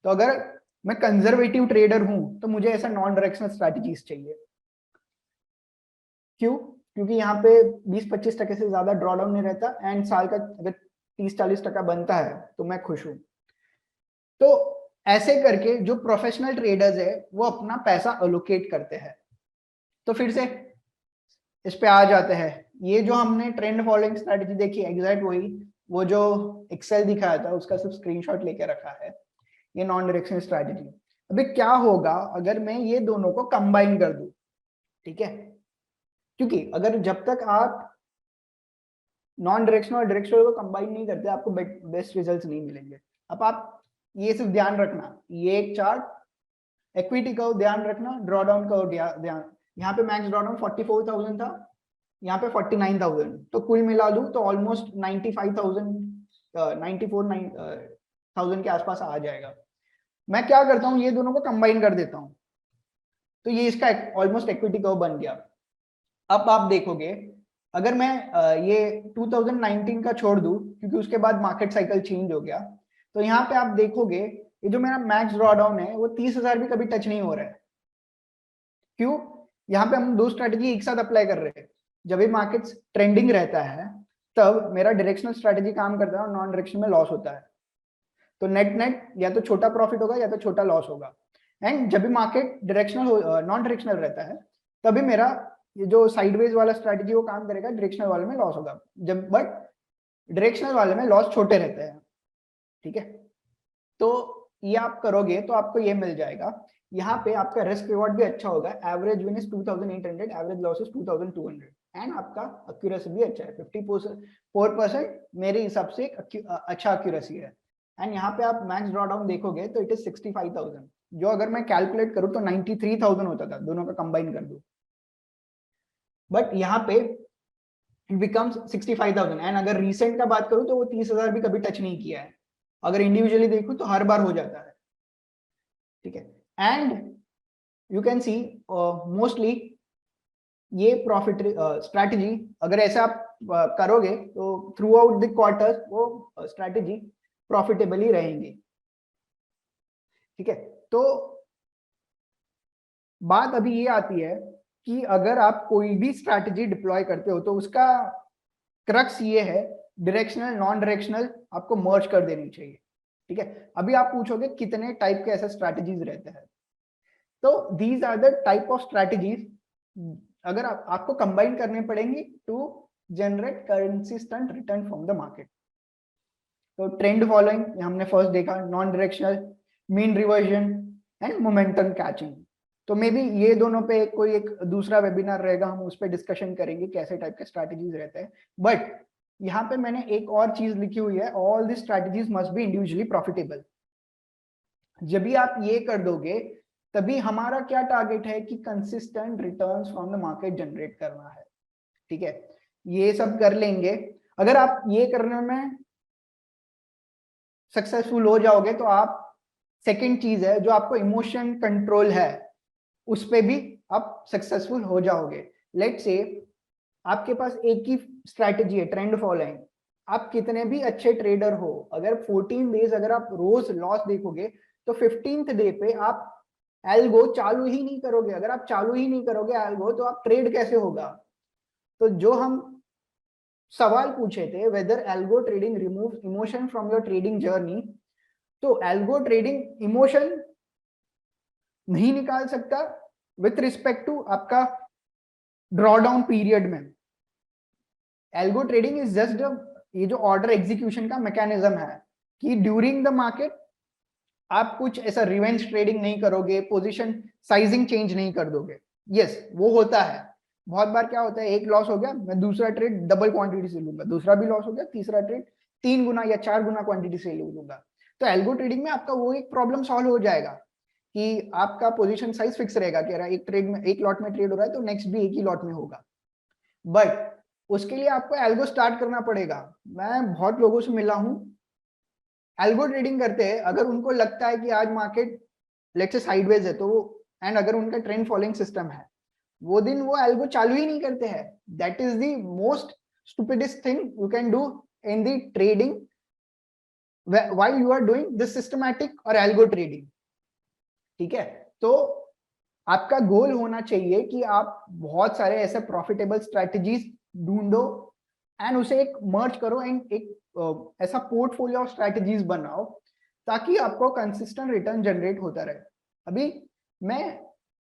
तो अगर मैं कंजर्वेटिव ट्रेडर हूं तो मुझे ऐसा नॉन डायरेक्शनल स्ट्रैटेजीज चाहिए। क्यों? क्योंकि यहाँ पे 20-25% से ज्यादा ड्रॉडाउन नहीं रहता एंड साल का अगर 30-40% बनता है तो मैं खुश हूं। तो ऐसे करके जो प्रोफेशनल ट्रेडर्स है वो अपना पैसा अलोकेट करते हैं। तो फिर से इस पे आ जाते हैं, ये जो हमने ट्रेंड फॉलोइंग स्ट्रैटेजी देखी एग्जैक्ट वही, वो जो एक्सेल दिखाया था उसका सिर्फ स्क्रीनशॉट लेके रखा है, ये नॉन डायरेक्शनल स्ट्रैटेजी। अभी क्या होगा अगर मैं ये दोनों को कंबाइन कर दूं, ठीक है, क्योंकि अगर जब तक आप नॉन डायरेक्शनल और डायरेक्शनल को कंबाइन नहीं करते आपको बेस्ट रिजल्ट्स नहीं मिलेंगे। अब आप ये सिर्फ ध्यान रखना, ये एक चार्ट इक्विटी का ध्यान रखना, ड्रॉडाउन का ध्यान, यहाँ पे मैक्स ड्रॉडाउन 44,000 था, यहाँ पे 49,000, तो कुल मिला लूं तो ऑलमोस्ट 95,000 94,000 के आसपास आ जाएगा। मैं क्या करता हूँ, ये दोनों को कंबाइन कर देता हूँ, तो ये इसका ऑलमोस्ट इक्विटी कर्व बन गया। अब आप देखोगे अगर मैं ये 2019 का छोड़ दूं क्योंकि उसके बाद मार्केट साइकिल चेंज हो गया, तो यहाँ पे आप देखोगे ये जो मेरा मैक्स ड्रॉडाउन है वो 30,000 भी कभी टच नहीं हो रहा है। क्यों? यहाँ पे हम दो स्ट्रैटेजी एक साथ अप्लाई कर रहे हैं। जब भी मार्केट ट्रेंडिंग रहता है तब मेरा डायरेक्शनल स्ट्रैटेजी काम करता है और नॉन डायरेक्शन में लॉस होता है, तो नेट नेट या तो छोटा प्रॉफिट होगा या तो छोटा लॉस होगा। एंड जब भी मार्केट डायरेक्शनल नॉन डायरेक्शनल रहता है तभी मेरा ये जो साइडवेज वाला स्ट्रैटेजी वो काम करेगा, डायरेक्शनल वाले में लॉस होगा, जब बट डायरेक्शनल वाले में लॉस छोटे रहते हैं, ठीक है। तो ये आप करोगे तो आपको ये मिल जाएगा, यहाँ पे आपका रिस्क रिवॉर्ड भी अच्छा होगा, average win is 2800, average loss is 2200, and आपका एक्यूरेसी भी अच्छा है 54%, मेरे हिसाब से एक अच्छा एक्यूरेसी है। एंड यहाँ पे आप मैक्स ड्रॉडाउन देखोगे तो इट इज 65,000, जो अगर मैं कैलकुलेट करूँ तो 93,000 होता था, दोनों का कंबाइन कर दूं, बट यहाँ पे इट बिकम्स 65,000। एंड अगर रिसेंट का बात करूं तो वो 30,000 भी कभी टच नहीं किया है, अगर इंडिविजुअली देखूं तो हर बार हो जाता है, ठीक है। And you can see mostly ये प्रॉफिट स्ट्रैटेजी अगर ऐसा आप करोगे तो थ्रू आउट द क्वार्टर्स वो स्ट्रैटेजी प्रॉफिटेबल ही रहेंगी, ठीक है। तो बात अभी ये आती है कि अगर आप कोई भी स्ट्रैटेजी डिप्लॉय करते हो तो उसका क्रक्स ये है, डायरेक्शनल नॉन डायरेक्शनल आपको मर्ज कर देनी चाहिए, ठीक है। अभी आप पूछोगे कितने टाइप के ऐसे स्ट्रैटेजीज रहते हैं, तो these are the type of strategies अगर आपको कंबाइन करने पड़ेंगी to generate consistent return from the market. तो ट्रेंड फॉलोइंग हमने फर्स्ट देखा, non directional, mean reversion and momentum catching. तो मे बी ये दोनों पे कोई एक दूसरा वेबिनार रहेगा, हम उस पर डिस्कशन करेंगे कैसे टाइप के स्ट्रैटेजीज रहते हैं। बट यहाँ पे मैंने एक और चीज लिखी हुई है, all the strategies must be individually profitable. जब भी आप ये कर दोगे तभी हमारा क्या टारगेट है कि consistent returns from the market generate करना है, ठीक है। ये सब कर लेंगे, अगर आप ये करने में सक्सेसफुल हो जाओगे तो आप, सेकंड चीज है जो आपको इमोशन कंट्रोल है, उस पे भी आप सक्सेसफुल हो जाओगे। लेट्स से आपके पास एक ही स्ट्रैटेजी है ट्रेंड फॉलोइंग, आप कितने भी अच्छे ट्रेडर हो, अगर 14 डेज अगर आप रोज लॉस देखोगे तो 15th डे पे आप एल्गो चालू ही नहीं करोगे। अगर आप चालू ही नहीं करोगे एल्गो तो आप ट्रेड कैसे होगा? तो जो हम सवाल पूछे थे, whether algo trading remove emotion from your trading journey, तो एल्गो ट्रेडिंग इमोशन नहीं निकाल सकता विथ रिस्पेक्ट टू आपका ड्रॉडाउन पीरियड में। एल्गो ट्रेडिंग इज जस्ट ये जो ऑर्डर एग्जीक्यूशन का मैकेनिज्म है कि ड्यूरिंग द मार्केट आप कुछ ऐसा रिवेंज ट्रेडिंग नहीं करोगे, पोजीशन साइजिंग चेंज नहीं कर दोगे। यस वो होता है, बहुत बार क्या होता है, एक लॉस हो गया मैं दूसरा ट्रेड डबल क्वांटिटी से लूंगा, दूसरा भी लॉस हो गया तीसरा ट्रेड 3 गुना या 4 गुना क्वांटिटी से लूंगा। तो एल्गो ट्रेडिंग में आपका वो एक प्रॉब्लम सॉल्व हो जाएगा कि आपका पोजीशन साइज फिक्स रहेगा कि एक ट्रेड में एक लॉट में ट्रेड हो रहा है तो नेक्स्ट भी एक ही लॉट में होगा। बट उसके लिए आपको एल्गो स्टार्ट करना पड़ेगा। मैं बहुत लोगों से मिला हूं, एल्गो ट्रेडिंग करते हैं, अगर उनको लगता है कि आज मार्केट लेट्स से साइडवेज है तो एंड अगर उनका ट्रेंड फॉलोइंग सिस्टम है, वो दिन वो एल्गो चालू ही नहीं करते हैं। That is the most stupidest thing you can do in the trading while you are doing this systematic और एल्गो ट्रेडिंग, ठीक है। तो आपका गोल होना चाहिए कि आप बहुत सारे ऐसे प्रॉफिटेबल स्ट्रैटेजीज ढूंढो एंड उसे एक मर्ज करो एंड एक ऐसा पोर्टफोलियो ऑफ स्ट्रैटेजीज बनाओ ताकि आपको कंसिस्टेंट रिटर्न जनरेट होता रहे। अभी मैं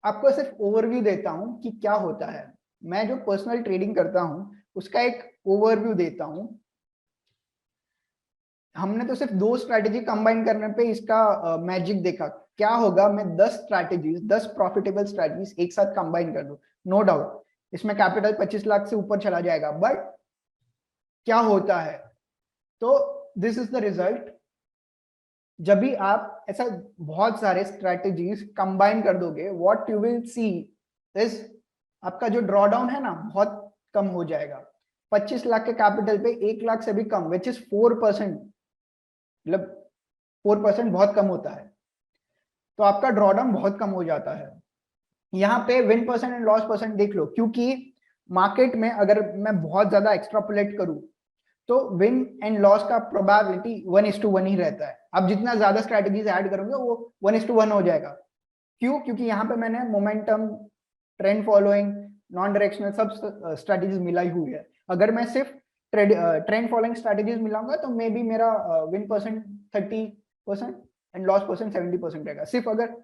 आपको सिर्फ ओवरव्यू देता हूं कि क्या होता है, मैं जो पर्सनल ट्रेडिंग करता हूं उसका एक ओवरव्यू देता हूं। हमने तो सिर्फ 2 स्ट्रैटेजी कंबाइन करने पे इसका मैजिक देखा। क्या होगा मैं 10 स्ट्रैटेजीज, 10 प्रॉफिटेबल स्ट्रैटेजीज एक साथ कंबाइन कर दूं, नो डाउट इसमें कैपिटल 25 लाख से ऊपर चला जाएगा, बट क्या होता है, तो दिस इज द रिजल्ट। जब भी आप ऐसा बहुत सारे स्ट्रैटेजीज कंबाइन कर दोगे, what you will see is आपका जो ड्रॉ डाउन है ना बहुत कम हो जाएगा। 25 लाख के कैपिटल पे 1 लाख से भी कम, विच इज 4%, मतलब 4% बहुत कम होता है, तो आपका ड्रॉ डाउन बहुत कम हो जाता है। यहाँ पे win percent and loss percent देख लो, क्योंकि मार्केट में अगर मैं बहुत ज्यादा एक्स्ट्रापोलेट करूं तो विन एंड लॉस का प्रोबेबिलिटी 1:1 ही रहता है। आप जितना ज्यादा स्ट्रैटेजीज ऐड करोगे वो 1:1 हो जाएगा। क्यों? क्योंकि यहाँ पे मैंने momentum, trend following, non directional सब स्ट्रैटेजीज मिलाई हुई है। अगर मैं सिर्फ ट्रेंड फॉलोइंग स्ट्रैटेजीज मिलाऊंगा तो मे बी मेरा win percent 30% and loss percent 70% रहेगा। सिर्फ अगर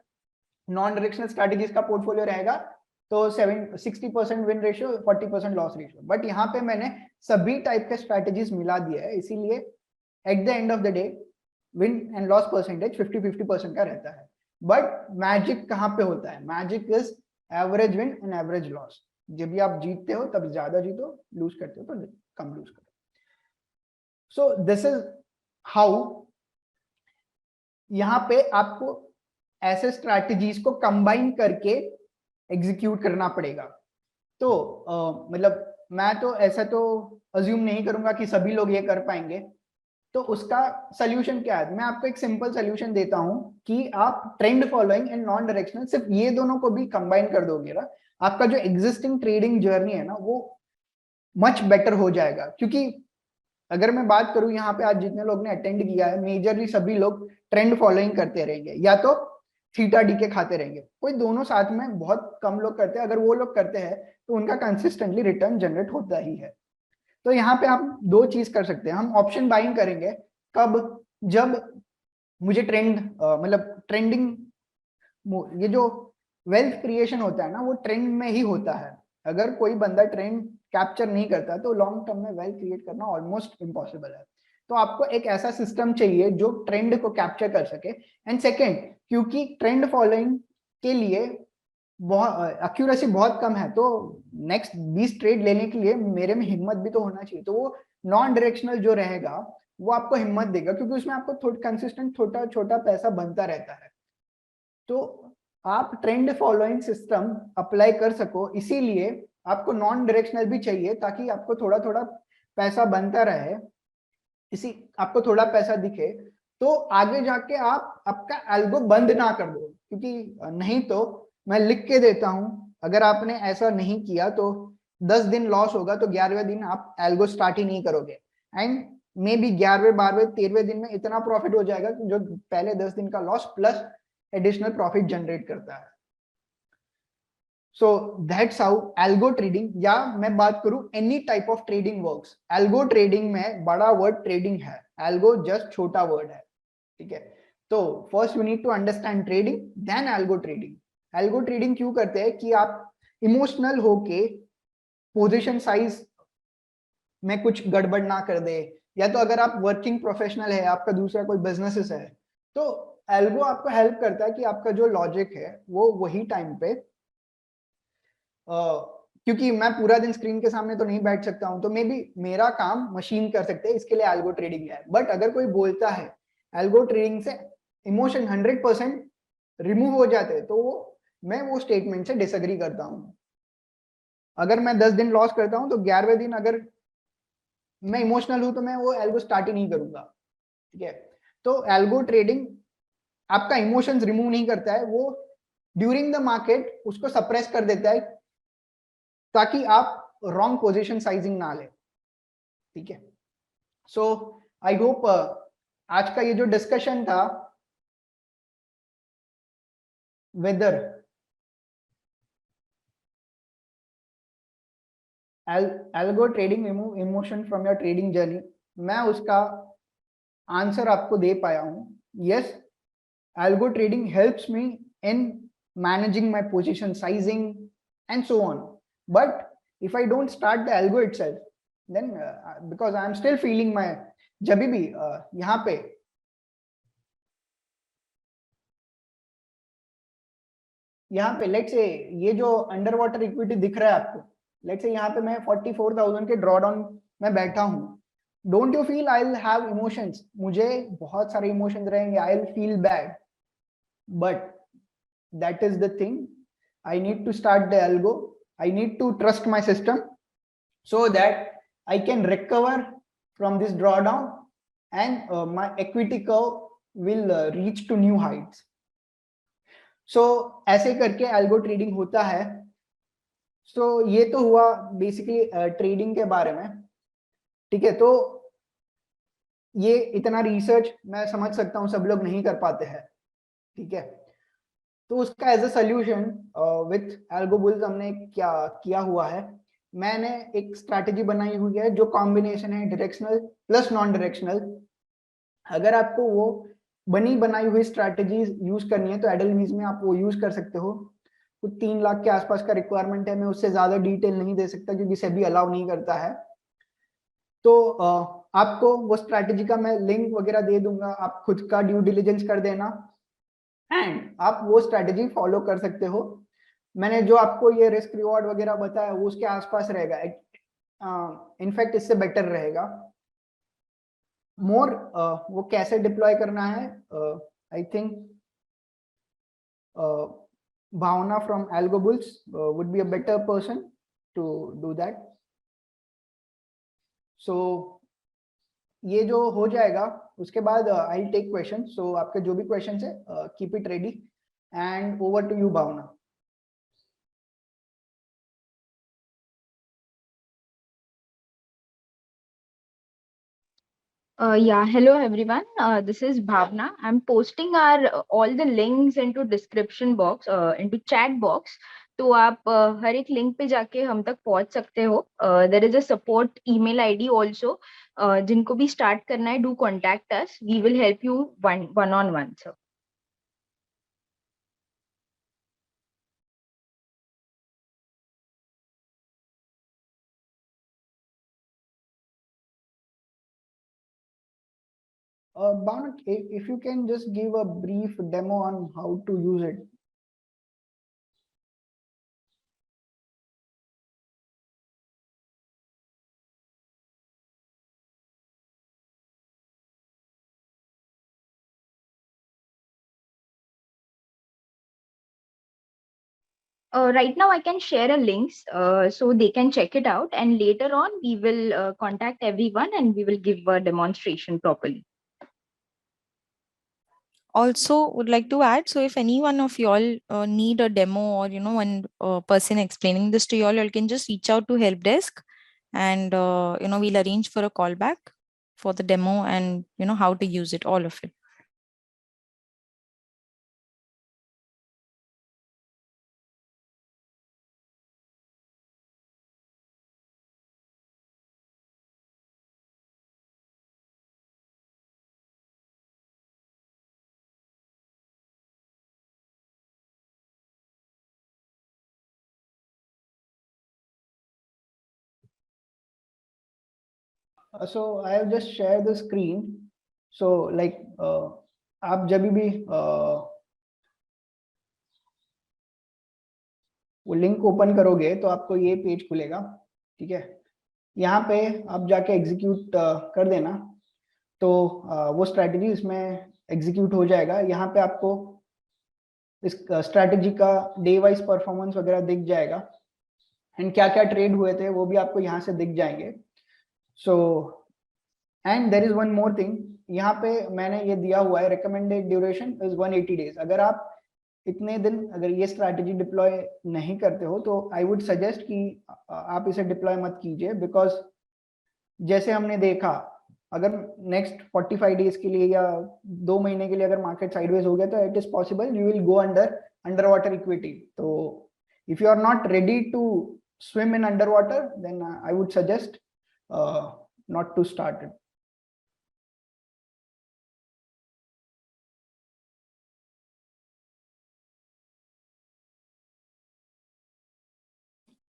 नॉन डायरेक्शनल स्ट्रैटेजीज का पोर्टफोलियो रहेगा तो 60% win ratio, 40% loss ratio. But यहाँ पे मैंने सभी टाइप के स्ट्रैटेजीज मिला दिया है, इसीलिए at the end of the day win and loss percentage 50-50% का रहता है। बट मैजिक कहाँ पे होता है? Magic is average win and average loss. जब भी आप जीतते हो तब ज्यादा जीतो, लूज करते हो तो कम लूज करो। सो दिस इज हाउ यहाँ पे आपको ऐसे स्ट्रैटेजीज को कंबाइन करके एग्जीक्यूट करना पड़ेगा। तो मतलब मैं तो ऐसा तो अज्यूम नहीं करूंगा कि सभी लोग ये कर पाएंगे। तो उसका सोल्यूशन क्या है? मैं आपको एक सिंपल सोल्यूशन देता हूं कि आप trend following and non directional सिर्फ ये दोनों को भी कंबाइन कर दोगे ना, आपका जो एग्जिस्टिंग ट्रेडिंग जर्नी है ना वो मच बेटर हो जाएगा। क्योंकि अगर मैं बात करूं यहाँ पे आज जितने लोग ने अटेंड किया है, मेजरली सभी लोग ट्रेंड फॉलोइंग करते रहेंगे या तो थीटा डी के खाते रहेंगे। कोई दोनों साथ में बहुत कम लोग करते हैं। अगर वो लोग करते हैं तो उनका कंसिस्टेंटली रिटर्न जनरेट होता ही है। तो यहाँ पे आप 2 चीज कर सकते हैं। हम ऑप्शन बाइंग करेंगे कब? जब मुझे मतलब ट्रेंडिंग, ये जो वेल्थ क्रिएशन होता है ना वो ट्रेंड में ही होता है। अगर कोई बंदा ट्रेंड कैप्चर नहीं करता तो लॉन्ग टर्म में वेल्थ क्रिएट करना ऑलमोस्ट इम्पॉसिबल है। तो आपको एक ऐसा सिस्टम चाहिए जो ट्रेंड को कैप्चर कर सके। एंड सेकेंड, क्योंकि ट्रेंड फॉलोइंग के लिए बहुत एक्यूरेसी बहुत कम है, तो नेक्स्ट 20 ट्रेड लेने के लिए मेरे में हिम्मत भी तो होना चाहिए। तो वो नॉन डायरेक्शनल जो रहेगा वो आपको हिम्मत देगा, क्योंकि उसमें आपको थोड़ा कंसिस्टेंट छोटा छोटा पैसा बनता रहता है। तो आप ट्रेंड फॉलोइंग सिस्टम अप्लाई कर सको, इसीलिए आपको नॉन डायरेक्शनल भी चाहिए ताकि आपको थोड़ा थोड़ा पैसा बनता रहे, इसी आपको थोड़ा पैसा दिखे तो आगे जाके आप आपका एल्गो बंद ना कर दो। क्योंकि नहीं तो मैं लिख के देता हूं, अगर आपने ऐसा नहीं किया तो 10 दिन लॉस होगा तो 11वें दिन आप एल्गो स्टार्ट ही नहीं करोगे। एंड मे बी 11वें 12वें 13वें दिन में इतना प्रॉफिट हो जाएगा कि जो पहले 10 दिन का loss plus additional profit generate करता है। So that's how algo trading, या मैं बात करूं any type of trading works. Algo trading में बड़ा वर्ड ट्रेडिंग है, एल्गो जस्ट छोटा वर्ड है, ठीक है। तो first you need to understand trading, then algo trading. Algo trading क्यों करते हैं? कि आप इमोशनल होके पोजीशन साइज में कुछ गड़बड़ ना कर दे, या तो अगर आप वर्किंग प्रोफेशनल है, आपका दूसरा कोई बिजनेस है, तो एल्गो आपको हेल्प करता है कि आपका जो लॉजिक है वो वही टाइम पे क्योंकि मैं पूरा दिन स्क्रीन के सामने तो नहीं बैठ सकता हूं, तो मे बी मेरा काम मशीन कर सकते हैं, इसके लिए एल्गो ट्रेडिंग है। बट अगर कोई बोलता है एल्गो ट्रेडिंग से इमोशन 100% रिमूव हो जाते हैं, तो मैं वो स्टेटमेंट से डिसएग्री करता हूं। अगर मैं 10 दिन लॉस करता हूं तो 11वें दिन अगर मैं इमोशनल हूं तो मैं वो एल्गो स्टार्ट ही नहीं करूंगा, ठीक है। तो एल्गो ट्रेडिंग आपका इमोशंस रिमूव नहीं करता है, वो ड्यूरिंग द मार्केट उसको सप्रेस कर देता है ताकि आप रॉन्ग पोजीशन साइजिंग ना ले, ठीक है। सो आई होप आज का ये जो डिस्कशन था whether algo trading remove emotion from your trading journey, मैं उसका आंसर आपको दे पाया हूं। Yes, algo trading helps me in managing my position sizing and so on. But if I don't start the algo itself, then because I am still feeling my जब भी यहाँ पे लेट्स से ये जो अंडर वाटर इक्विटी दिख रहा है आपको, लेट्स से यहाँ पे मैं 44,000 के ड्रॉ डाउन में बैठा हूँ, don't you feel I will have emotions, मुझे बहुत सारे इमोशंस रहेंगे, I will feel bad, but that is the thing, I need to start the algo, I need to trust my system so that I can recover from this drawdown and my equity curve will reach to new heights. So ऐसे करके algo trading होता है. So ये तो हुआ basically trading के बारे में, ठीक है. तो ये इतना रिसर्च मैं समझ सकता हूँ सब लोग नहीं कर पाते हैं, ठीक है. तो उसका एज अ सोल्यूशन विथ एल्गोबुल्स हमने क्या किया हुआ है, मैंने एक स्ट्रैटेजी बनाई हुई है जो कॉम्बिनेशन है डायरेक्शनल प्लस नॉन डायरेक्शनल. अगर आपको वो बनी बनाई हुई स्ट्रैटेजीज यूज करनी है तो एडलवीज में आप वो यूज कर सकते हो. कुछ 3 लाख के आसपास का रिक्वायरमेंट है, मैं उससे ज्यादा डिटेल नहीं दे सकता क्योंकि सेबी अलाउ नहीं करता है. तो आपको वो स्ट्रैटेजी का मैं लिंक वगैरह दे दूंगा, आप खुद का ड्यू डिलिजेंस कर देना एंड आप वो स्ट्रैटेजी फॉलो कर सकते हो. मैंने जो आपको ये रिस्क रिवॉर्ड वगैरह बताया वो उसके आसपास रहेगा, इनफैक्ट इससे बेटर रहेगा. मोर वो कैसे डिप्लॉय करना है, I think Bhavna from AlgoBulls would be a better person to do that. So ये जो हो जाएगा उसके बाद आई टेक क्वेश्चन. सो आपके जो भी क्वेश्चन है keep it ready and over to you Bhavna. Yeah, hello everyone. This is Bhavna. I'm posting our all the links into description box, into chat box. तो आप हर एक लिंक पे जाके हम तक पहुंच सकते हो. There is a support email ID also. जिनको भी स्टार्ट करना है, do contact us. We will help you one on one. Sir Bhavna, if you can just give a brief demo on how to use it. right now I can share a links so they can check it out, and later on we will contact everyone and we will give a demonstration properly. Also would like to add, so if any one of y'all need a demo or one person explaining this to y'all can just reach out to help desk, and we'll arrange for a call back for the demo and how to use it, all of it. So I have just shared the screen. So like आप जब भी वो link open करोगे तो आपको ये page खुलेगा, ठीक है. यहाँ पे आप जाके एग्जीक्यूट कर देना तो वो स्ट्रैटेजी इसमें एग्जीक्यूट हो जाएगा. यहाँ पे आपको इस स्ट्रैटेजी का डे वाइज परफॉर्मेंस वगैरह दिख जाएगा एंड क्या क्या ट्रेड हुए थे वो भी आपको यहाँ से दिख जाएंगे. So and there is one more thing, यहाँ पे मैंने ये दिया हुआ है रिकमेंडेड ड्यूरेशन इज 180 डेज. अगर आप इतने दिन अगर ये स्ट्रैटेजी डिप्लॉय नहीं करते हो तो आई वुड सजेस्ट कि आप इसे डिप्लॉय मत कीजिए, बिकॉज जैसे हमने देखा अगर नेक्स्ट 45 डेज के लिए या 2 महीने के लिए अगर मार्केट साइडवेज हो गया तो it is possible you will go under water equity. तो if you are not ready to swim in underwater, then I would suggest not to start it.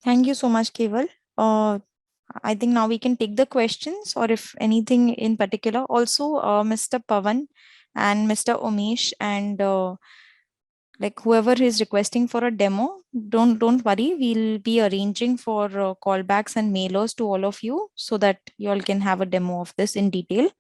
Thank you so much, Keval. I think now we can take the questions, or if anything in particular. Also, Mr. Pavan and Mr. Umesh and like whoever is requesting for a demo, don't worry. We'll be arranging for callbacks and mailers to all of you so that you all can have a demo of this in detail.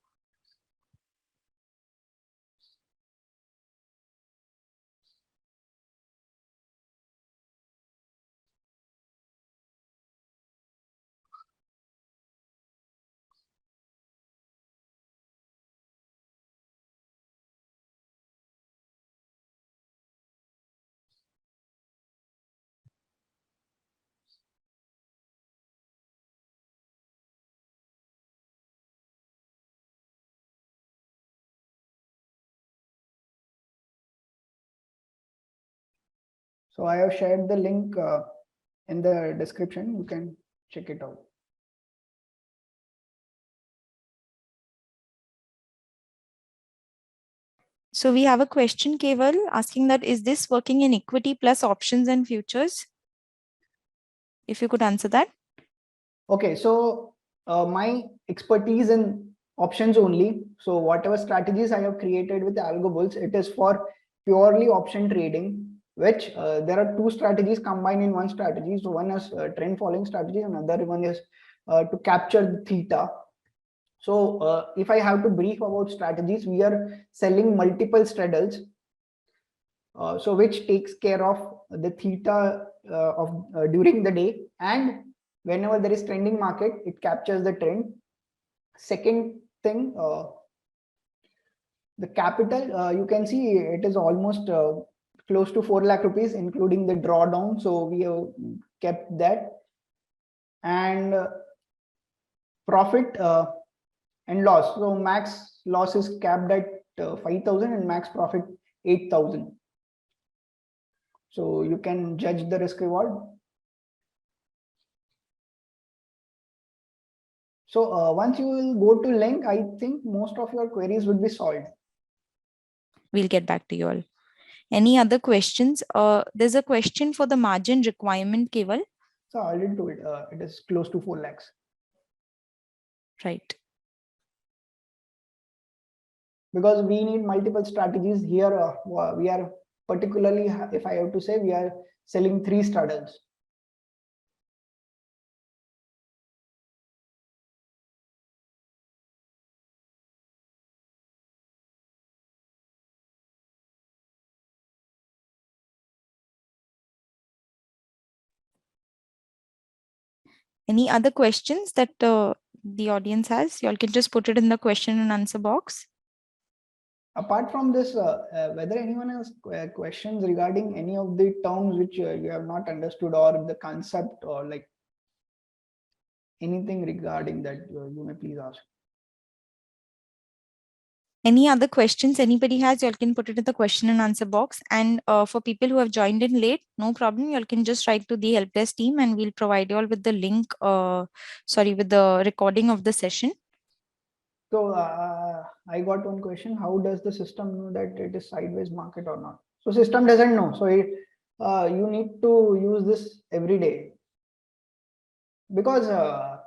So I have shared the link in the description. You can check it out. So we have a question, Keval, asking that is this working in equity plus options and futures? If you could answer that. Okay, so my expertise in options only. So whatever strategies I have created with AlgoBulls, it is for purely option trading, which there are two strategies combined in one strategy. So one is trend following strategy, and another one is to capture the theta. So if I have to brief about strategies, we are selling multiple straddles. So which takes care of the theta of during the day, and whenever there is trending market, it captures the trend. Second thing, the capital, you can see it is almost close to 4 lakh rupees, including the drawdown. So we have kept that. And profit and loss. So max loss is capped at 5,000 and max profit 8,000. So you can judge the risk reward. So once you will go to link, I think most of your queries would be solved. We'll get back to you all. Any other questions? There's a question for the margin requirement, Keval. So I already told it is close to 4 lakhs. Right. Because we need multiple strategies here. We are particularly, if I have to say, we are selling 3 straddles. Any other questions that the audience has? You all can just put it in the question and answer box. Apart from this, whether anyone has questions regarding any of the terms which you have not understood, or the concept, or like anything regarding that, you may please ask. Any other questions anybody has, you all can put it in the question and answer box. And for people who have joined in late, no problem. You all can just write to the help desk team and we'll provide you all with the link, with the recording of the session. So I got one question: how does the system know that it is sideways market or not? So system doesn't know. So you need to use this every day. Because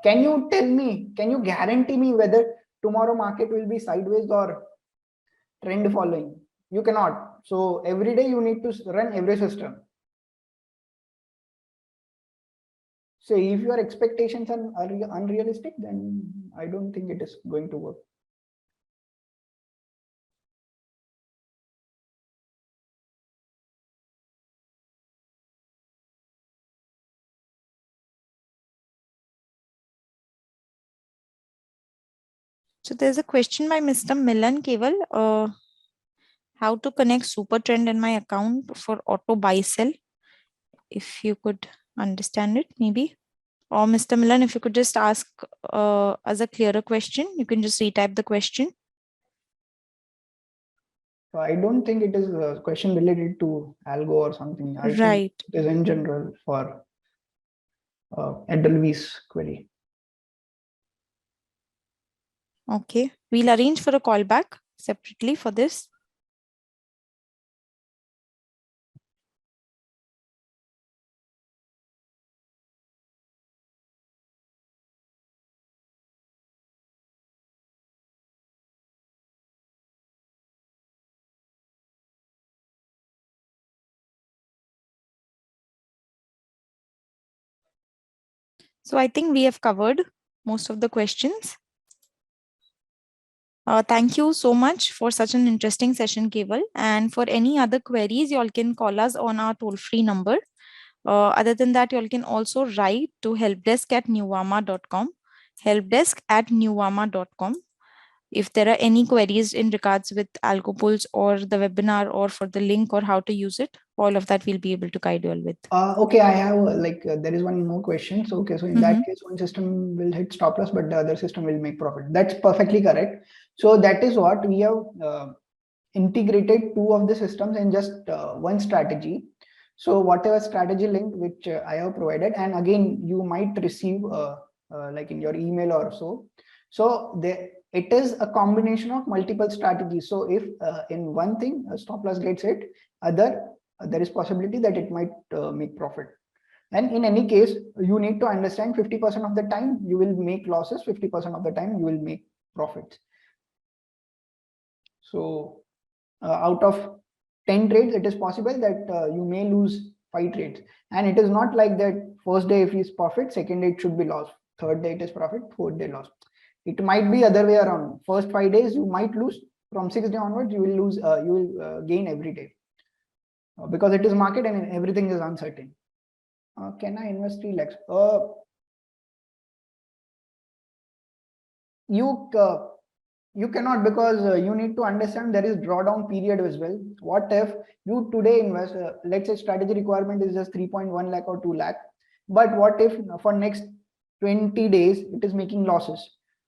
can you tell me, can you guarantee me whether tomorrow market will be sideways or trend following? You cannot. So every day you need to run every system. So if your expectations are unrealistic, then I don't think it is going to work. So there's a question by Mr. Milan Keval. How to connect super trend in my account for auto buy sell? If you could understand it, maybe. Or Mr. Milan, if you could just ask as a clearer question, you can just retype the question. So I don't think it is a question related to algo or something. I Right. think it is in general for Edelweiss query. Okay. We'll arrange for a callback separately for this. So I think we have covered most of the questions. Thank you so much for such an interesting session, Keval. And for any other queries, you all can call us on our toll-free number. Other than that, you all can also write to helpdesk@newama.com, helpdesk@newama.com. If there are any queries in regards with AlgoPulse or the webinar or for the link or how to use it, all of that we'll be able to guide you all with. Okay, I have there is one more question. So, okay, so in that case, one system will hit stop loss, but the other system will make profit. That's perfectly correct. So that is what we have integrated two of the systems in just one strategy. So whatever strategy link which I have provided, and again, you might receive like in your email or so. So it is a combination of multiple strategies. So if in one thing a stop loss gets hit, there is possibility that it might make profit. And in any case, you need to understand 50% of the time you will make losses, 50% of the time you will make profits. So out of 10 trades, it is possible that you may lose 5 trades. And it is not like that first day if it is profit, second day it should be loss, third day it is profit, fourth day loss. It might be other way around. First 5 days you might lose, from 6th day onwards you will lose, you will gain every day. Because it is market and everything is uncertain. Can I invest 3 lakhs? You cannot, because you need to understand there is drawdown period as well. What if you today invest, let's say strategy requirement is just 3.1 lakh or 2 lakh, but what if for next 20 days it is making losses?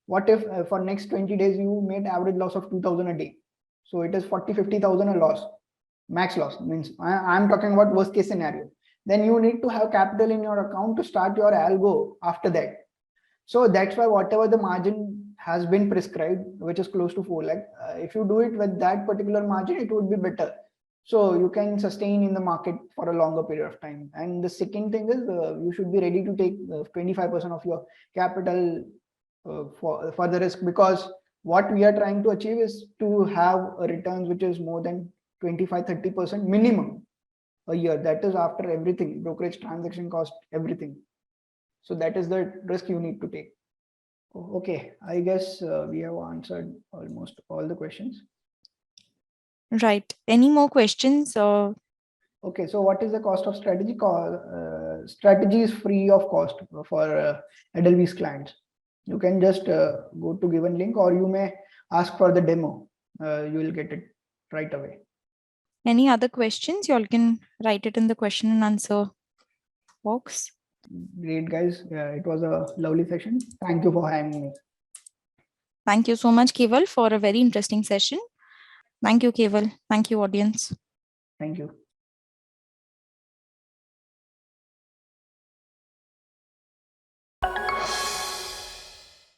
What if for next 20 days you made average loss of 2,000 a day? So it is 40-50,000 a loss, max loss. Means I'm talking about worst case scenario. Then you need to have capital in your account to start your algo after that. So that's why whatever the margin has been prescribed, which is close to 4 lakh, if you do it with that particular margin, it would be better. So you can sustain in the market for a longer period of time. And the second thing is you should be ready to take 25% of your capital for the risk, because what we are trying to achieve is to have a returns which is more than 25-30% minimum a year. That is after everything, brokerage, transaction cost, everything. So that is the risk you need to take. Okay, I guess we have answered almost all the questions. Right. Any more questions? Okay, so what is the cost of strategy? Strategy is free of cost for Edelweiss clients. You can just go to given link, or you may ask for the demo. You will get it right away. Any other questions? You all can write it in the question and answer box. Great, guys. It was a lovely session. Thank you for having me. Thank you so much, Keval, for a very interesting session. Thank you, Keval. Thank you, audience. Thank you.